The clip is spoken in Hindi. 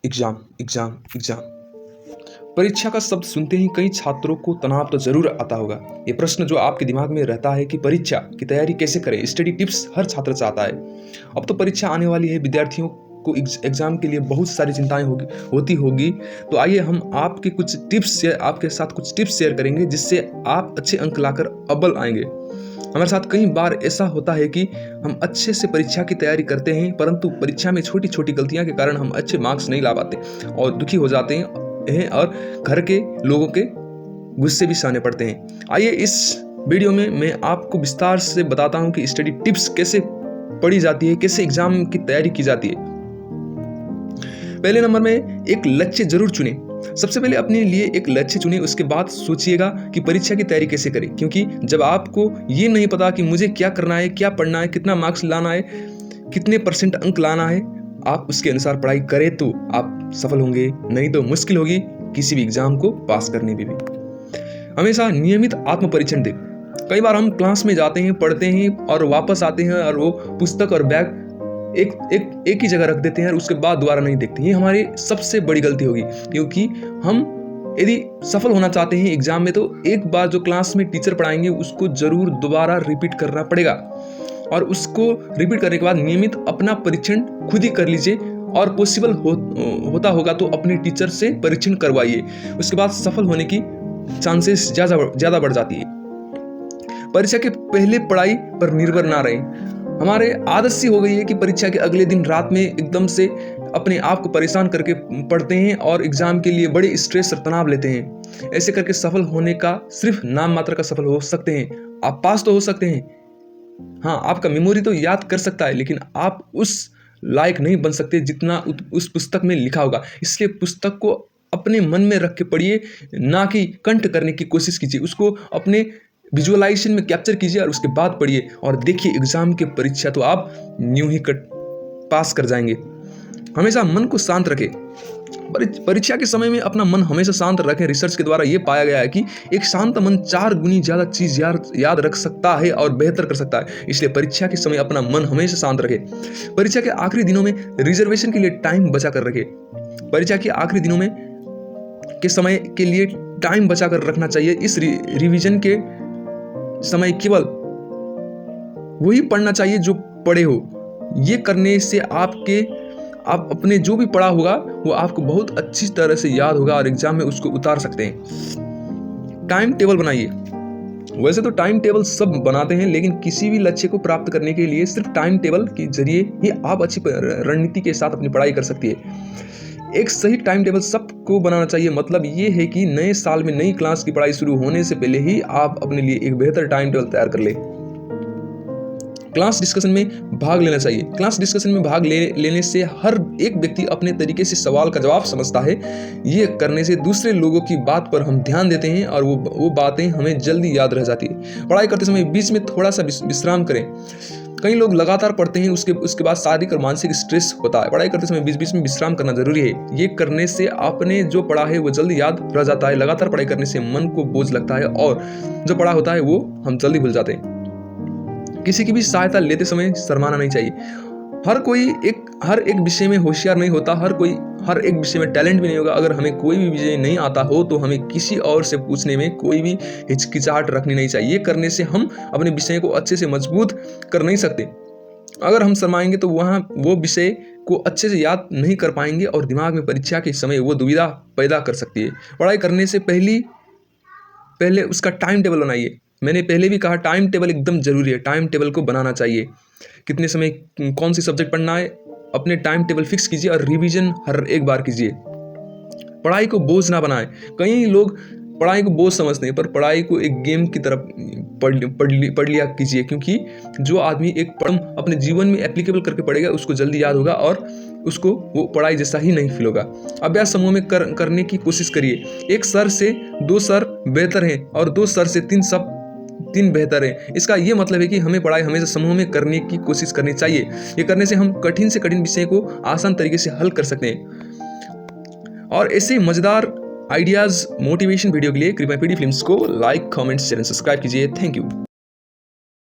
Exam exam exam. परीक्षा का शब्द सुनते ही कई छात्रों को तनाव तो जरूर आता होगा। ये प्रश्न जो आपके दिमाग में रहता है कि परीक्षा की तैयारी कैसे करें, स्टडी टिप्स हर छात्र चाहता है। अब तो परीक्षा आने वाली है, विद्यार्थियों को एग्जाम के लिए बहुत सारी चिंताएं होती होगी। तो आइए हम आपके साथ कुछ टिप्स शेयर करेंगे जिससे आप अच्छे अंक लाकर अव्वल आएंगे। हमारे साथ कई बार ऐसा होता है कि हम अच्छे से परीक्षा की तैयारी करते हैं, परंतु परीक्षा में छोटी छोटी गलतियां के कारण हम अच्छे मार्क्स नहीं ला पाते और दुखी हो जाते हैं और घर के लोगों के गुस्से भी सहने पड़ते हैं। आइए इस वीडियो में मैं आपको विस्तार से बताता हूं कि स्टडी टिप्स कैसे पढ़ी जाती है, कैसे एग्जाम की तैयारी की जाती है। पहले नंबर में एक लक्ष्य जरूर चुनें। सबसे पहले अपने लिए एक लक्ष्य चुनें, उसके बाद सोचिएगा कि परीक्षा की तैयारी कैसे करें। क्योंकि जब आपको ये नहीं पता कि मुझे क्या करना है, क्या पढ़ना है, कितना मार्क्स लाना है, कितने % अंक लाना है, आप उसके अनुसार पढ़ाई करें तो आप सफल होंगे, नहीं तो मुश्किल होगी किसी भी एग्जाम को पास करने में भी। हमेशा नियमित आत्म परीक्षण दें। कई बार हम क्लास में जाते हैं, पढ़ते हैं और वापस आते हैं और वो पुस्तक और बैग एक ही जगह रख देते हैं और उसके बाद दोबारा नहीं देखते। ये हमारी सबसे बड़ी गलती होगी, क्योंकि हम यदि सफल होना चाहते हैं एग्जाम में तो एक बार जो क्लास में टीचर पढ़ाएंगे उसको जरूर दोबारा रिपीट करना पड़ेगा और उसको रिपीट करने के बाद नियमित अपना परीक्षण खुद ही कर लीजिए और पॉसिबल होता होगा तो अपने टीचर से परीक्षण करवाइए। उसके बाद सफल होने की चांसेस ज़्यादा बढ़ जाती है। परीक्षा के पहले पढ़ाई पर निर्भर ना रहें। हमारे आदत सी हो गई है कि परीक्षा के अगले दिन रात में एकदम से अपने आप को परेशान करके पढ़ते हैं और एग्जाम के लिए बड़े स्ट्रेस और तनाव लेते हैं। ऐसे करके सफल होने का सिर्फ नाम मात्र का सफल हो सकते हैं। आप पास तो हो सकते हैं, हाँ आपका मेमोरी तो याद कर सकता है, लेकिन आप उस लायक नहीं बन सकते जितना उस पुस्तक में लिखा होगा। इसलिए पुस्तक को अपने मन में रख के पढ़िए, ना कि कंठ करने की कोशिश कीजिए। उसको अपने विजुअलाइजेशन में कैप्चर कीजिए और उसके बाद पढ़िए और देखिए एग्जाम के परीक्षा तो आप न्यू ही पास कर जाएंगे। हमेशा मन को शांत रखें। परीक्षा के समय में अपना मन हमेशा शांत रखें। रिसर्च के द्वारा यह पाया गया है कि एक शांत मन 4 गुनी ज्यादा चीज याद रख सकता है और बेहतर कर सकता है। इसलिए परीक्षा के समय अपना मन हमेशा शांत रखें। परीक्षा के आखिरी दिनों में रिजर्वेशन के लिए टाइम बचा कर रखें। परीक्षा के आखिरी दिनों में के समय के लिए टाइम बचा कर रखना चाहिए। इस रिवीजन के समय केवल वही पढ़ना चाहिए जो पढ़े हो। ये करने से आप अपने जो भी पढ़ा होगा वो आपको बहुत अच्छी तरह से याद होगा और एग्जाम में उसको उतार सकते हैं। टाइम टेबल बनाइए। वैसे तो टाइम टेबल सब बनाते हैं, लेकिन किसी भी लक्ष्य को प्राप्त करने के लिए सिर्फ टाइम टेबल के जरिए ही आप अच्छी रणनीति के साथ अपनी पढ़ाई कर सकती है। एक सही टाइम टेबल सबको बनाना चाहिए। मतलब ये है कि नए साल में नई क्लास की पढ़ाई शुरू होने से पहले ही आप अपने लिए एक बेहतर टाइम टेबल तैयार कर ले। क्लास डिस्कशन में भाग लेना चाहिए। क्लास डिस्कशन में भाग लेने से हर एक व्यक्ति अपने तरीके से सवाल का जवाब समझता है। ये करने से दूसरे लोगों की बात पर हम ध्यान देते हैं और वो बातें हमें जल्दी याद रह जाती है। पढ़ाई करते समय बीच में थोड़ा सा विश्राम करें। कई लोग लगातार पढ़ते हैं, उसके बाद शारीरिक और मानसिक स्ट्रेस होता है। पढ़ाई करते समय बीच बीच में विश्राम करना जरूरी है। ये करने से आपने जो पढ़ा है वो जल्दी याद रह जाता है। लगातार पढ़ाई करने से मन को बोझ लगता है और जो पढ़ा होता है वो हम जल्दी भूल जाते हैं। किसी की भी सहायता लेते समय शर्माना नहीं चाहिए। हर एक विषय में होशियार नहीं होता, हर एक विषय में टैलेंट भी नहीं होगा। अगर हमें कोई भी विषय नहीं आता हो तो हमें किसी और से पूछने में कोई भी हिचकिचाहट रखनी नहीं चाहिए। ये करने से हम अपने विषय को अच्छे से मजबूत कर नहीं सकते। अगर हम शर्माएंगे तो वो विषय को अच्छे से याद नहीं कर पाएंगे और दिमाग में परीक्षा के समय वो दुविधा पैदा कर सकती है। पढ़ाई करने से पहले उसका टाइम टेबल बनाइए। मैंने पहले भी कहा टाइम टेबल एकदम जरूरी है। टाइम टेबल को बनाना चाहिए। कितने समय कौन सी सब्जेक्ट पढ़ना है, अपने टाइम टेबल फिक्स कीजिए और रिवीजन हर एक बार कीजिए। पढ़ाई को बोझ ना बनाएं। कई लोग पढ़ाई को बोझ समझते हैं, पर पढ़ाई को एक गेम की तरफ पढ़ लिया कीजिए। क्योंकि जो आदमी एक पढ़म अपने जीवन में एप्लीकेबल करके पढ़ेगा उसको जल्दी याद होगा और उसको वो पढ़ाई जैसा ही नहीं फील होगा। अभ्यास समूह में करने की कोशिश करिए। 1 सर से 2 सर बेहतर हैं और 2 सर से 3 बेहतर है। इसका ये मतलब है कि हमें पढ़ाई हमेशा समूह में करने की कोशिश करनी चाहिए। ये करने से हम कठिन से कठिन विषय को आसान तरीके से हल कर सकते हैं। और ऐसे मजेदार आइडियाज मोटिवेशन वीडियो के लिए कृपया पीडी फिल्म्स को like, comment, share and subscribe कीजिए। Thank you.